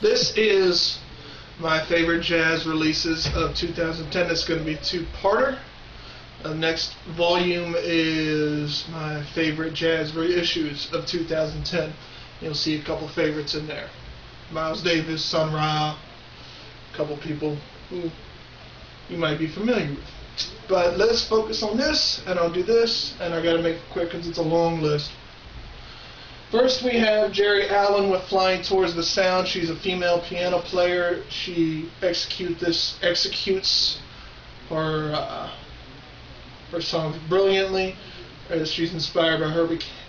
This is my favorite jazz releases of 2010. It's going to be a two-parter. The next volume is my favorite jazz reissues of 2010. You'll see a couple favorites in there. Miles Davis, Sun Ra, a couple people who you might be familiar with. But let's focus on this, and I'll do this, and I got to make it quick because it's a long list. First we have Geri Allen with Flying Towards the Sound. She's a female piano player. She executes her songs brilliantly. She's inspired by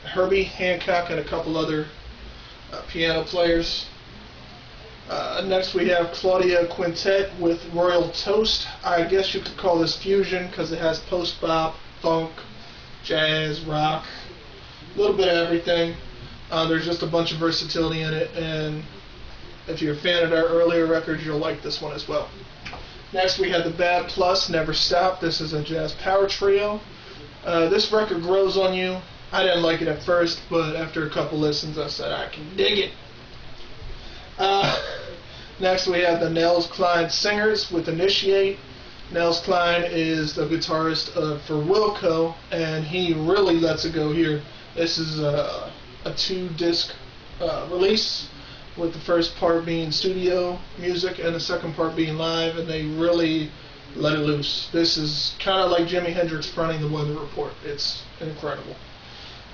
Herbie Hancock and a couple other piano players. Next we have Claudia Quintet with Royal Toast. I guess you could call this fusion because it has post-bop, funk, jazz, rock, a little bit of everything. There's just a bunch of versatility in it, and if you're a fan of their earlier records, you'll like this one as well. Next we have the Bad Plus, Never Stop. This is a jazz power trio. This record grows on you. I didn't like it at first, but after a couple listens I said I can dig it. Next we have the Nels Cline Singers with Initiate. Nels Cline is the guitarist for Wilco, and he really lets it go here. This is a 2-disc release, with the first part being studio music and the second part being live, and they really let it loose. This is kind of like Jimi Hendrix fronting the Weather Report. It's incredible.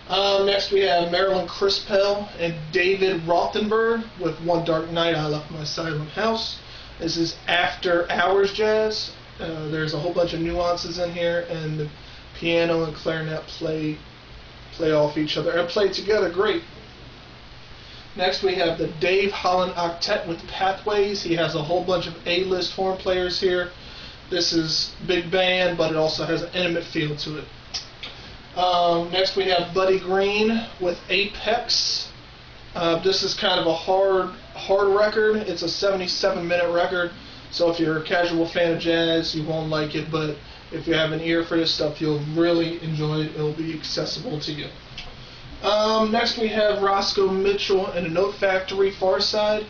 Next we have Marilyn Crispell and David Rothenberg with One Dark Night I Left My Silent House. This is after hours jazz. There's a whole bunch of nuances in here, and the piano and clarinet play off each other and play together great. Next we have the Dave Holland Octet with Pathways. He has a whole bunch of A-list horn players here. This is big band, but it also has an intimate feel to it. Next we have Buddy Green with Apex. This is kind of a hard record. It's a 77-minute record, so if you're a casual fan of jazz, you won't like it, but if you have an ear for this stuff, you'll really enjoy it. It'll be accessible to you. Next we have Roscoe Mitchell and the Note Factory, Far Side.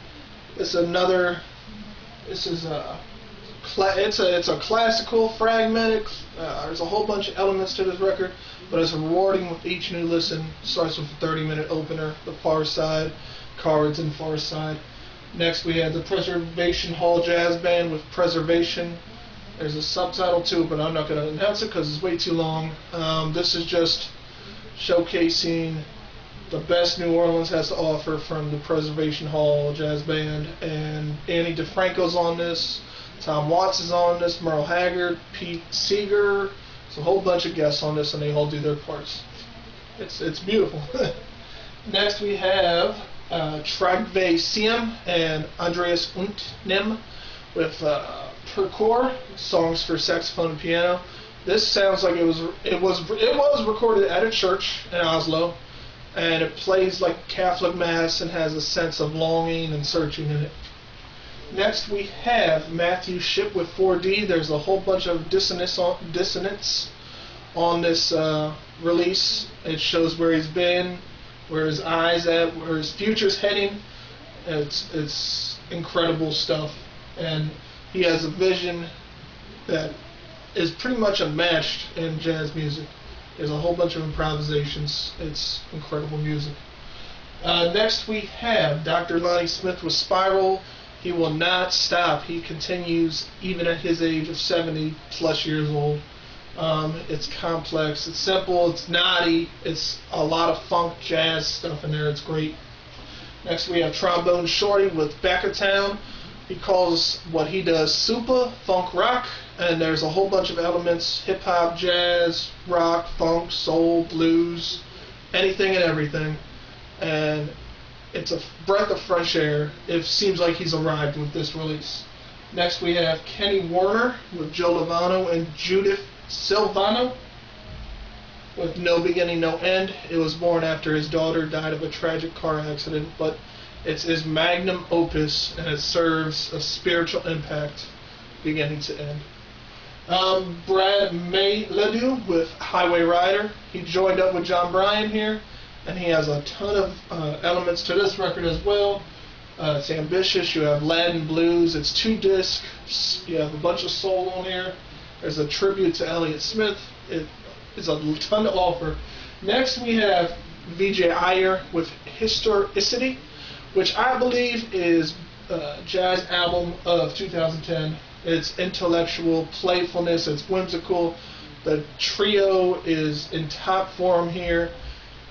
It's a classical, fragmented. There's a whole bunch of elements to this record, but it's rewarding with each new listen. Starts with a 30-minute opener, the Far Side, Cards and Far Side. Next we have the Preservation Hall Jazz Band with Preservation. There's a subtitle to it, but I'm not going to announce it because it's way too long. This is just showcasing the best New Orleans has to offer from the Preservation Hall Jazz Band. And Annie DeFranco's on this, Tom Watts is on this, Merle Haggard, Pete Seeger. There's a whole bunch of guests on this, and they all do their parts. It's beautiful. Next we have Trygve Seim and Andreas Utnem with Purcor, songs for saxophone and piano. This sounds like it was recorded at a church in Oslo, and it plays like Catholic Mass and has a sense of longing and searching in it. Next we have Matthew Shipp with 4D. There's a whole bunch of dissonance on this release. It shows where he's been, where his eyes at, where his future's heading. It's incredible stuff, and he has a vision that is pretty much unmatched in jazz music. There's a whole bunch of improvisations. It's incredible music. Next we have Dr. Lonnie Smith with Spiral. He will not stop. He continues even at his age of 70 plus years old. It's complex, it's simple, it's naughty, it's a lot of funk jazz stuff in there. It's great. Next we have Trombone Shorty with Backatown. He calls what he does super funk rock, and there's a whole bunch of elements: hip hop, jazz, rock, funk, soul, blues, anything and everything. And it's a breath of fresh air. It seems like he's arrived with this release. Next we have Kenny Werner with Joe Lovano and Judith Silvano with No Beginning, No End. It was born after his daughter died of a tragic car accident, but it's his magnum opus, and it serves a spiritual impact beginning to end. Brad Mehladu with Highway Rider. He joined up with John Bryan here, and he has a ton of elements to this record as well. It's ambitious. You have Latin blues. It's 2 discs. You have a bunch of soul on here. There's a tribute to Elliott Smith. It is a ton to offer. Next we have Vijay Iyer with Historicity, which I believe is a jazz album of 2010. It's intellectual playfulness. It's whimsical. The trio is in top form here.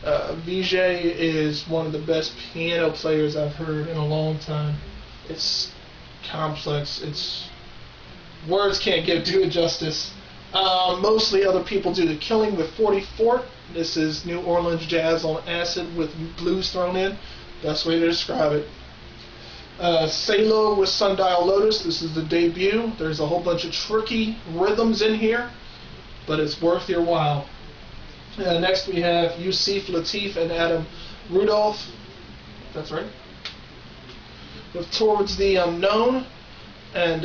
Vijay is one of the best piano players I've heard in a long time. It's complex. Words can't do it justice. Mostly other people do the killing with 44. This is New Orleans jazz on acid with blues thrown in. Best way to describe it. Salo with Sundial Lotus. This is the debut. There's a whole bunch of tricky rhythms in here, but it's worth your while. Next we have Yusuf Latif and Adam Rudolph. That's right. With Towards the Unknown. And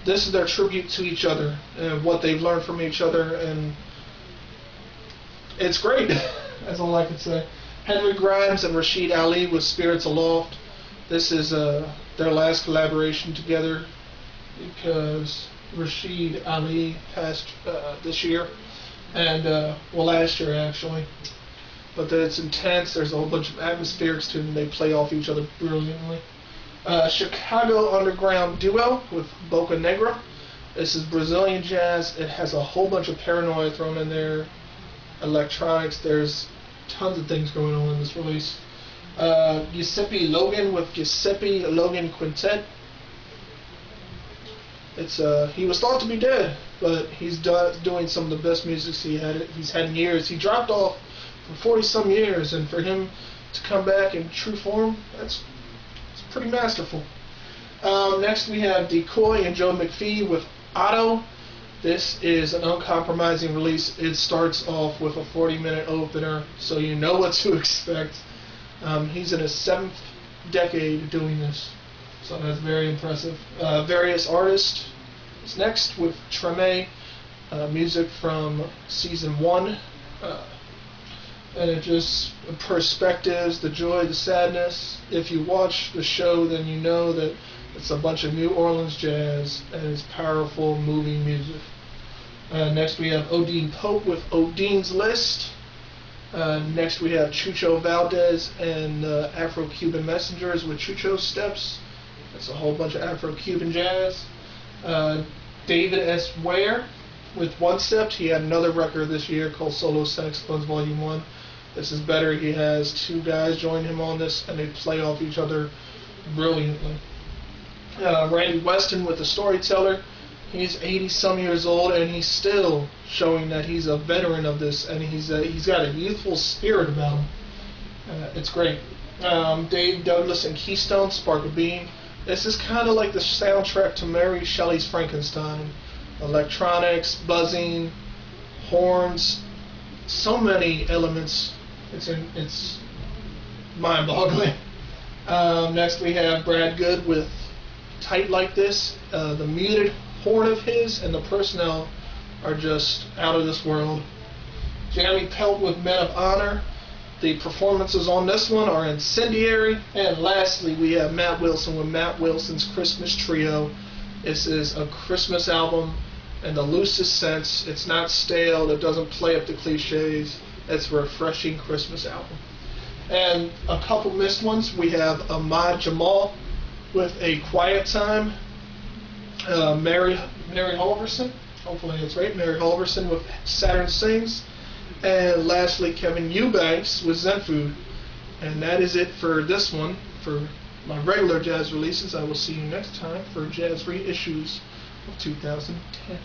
this is their tribute to each other and what they've learned from each other. And it's great. That's all I can say. Henry Grimes and Rashid Ali with Spirits Aloft. This is their last collaboration together because Rashid Ali passed this year. And, well, last year actually. But it's intense. There's a whole bunch of atmospherics to them. They play off each other brilliantly. Chicago Underground Duo with Boca Negra. This is Brazilian jazz. It has a whole bunch of paranoia thrown in there. Electronics. There's tons of things going on in this release. Giuseppe Logan with Giuseppe Logan Quintet. He was thought to be dead, but he's doing some of the best music he's had in years. He dropped off for 40-some years, and for him to come back in true form, it's pretty masterful. Next we have Decoy and Joe McPhee with Otto. This is an uncompromising release. It starts off with a 40-minute opener, so you know what to expect. He's in his 7th decade doing this, so that's very impressive. Various artists is next with Treme, music from season 1. And it just perspectives, the joy, the sadness. If you watch the show, then you know that it's a bunch of New Orleans jazz and it's powerful, moving music. Next we have Odine Pope with Odine's List. Next we have Chucho Valdez and Afro-Cuban Messengers with Chucho's Steps. That's a whole bunch of Afro-Cuban jazz. David S. Ware with One Step. He had another record this year called Solo Saxophones Volume 1. This is better. He has 2 guys join him on this, and they play off each other brilliantly. Randy Weston with The Storyteller. He's 80-some years old, and he's still showing that he's a veteran of this, and he's got a youthful spirit about him. It's great. Dave Douglas and Keystone, Spark a Beam. This is kind of like the soundtrack to Mary Shelley's Frankenstein. Electronics, buzzing, horns, so many elements. It's mind-boggling. Next we have Brad Good with Tight Like This. The muted horn of his and the personnel are just out of this world. Jeremy Pelt with Men of Honor. The performances on this one are incendiary. And lastly, we have Matt Wilson with Matt Wilson's Christmas Trio. This is a Christmas album in the loosest sense. It's not stale. It doesn't play up the cliches. It's a refreshing Christmas album. And a couple missed ones. We have Ahmad Jamal with A Quiet Time. Mary Halverson. Hopefully that's right. Mary Halverson with Saturn Sings. And lastly, Kevin Eubanks with Zen Food. And that is it for this one. For my regular jazz releases, I will see you next time for Jazz Reissues of 2010.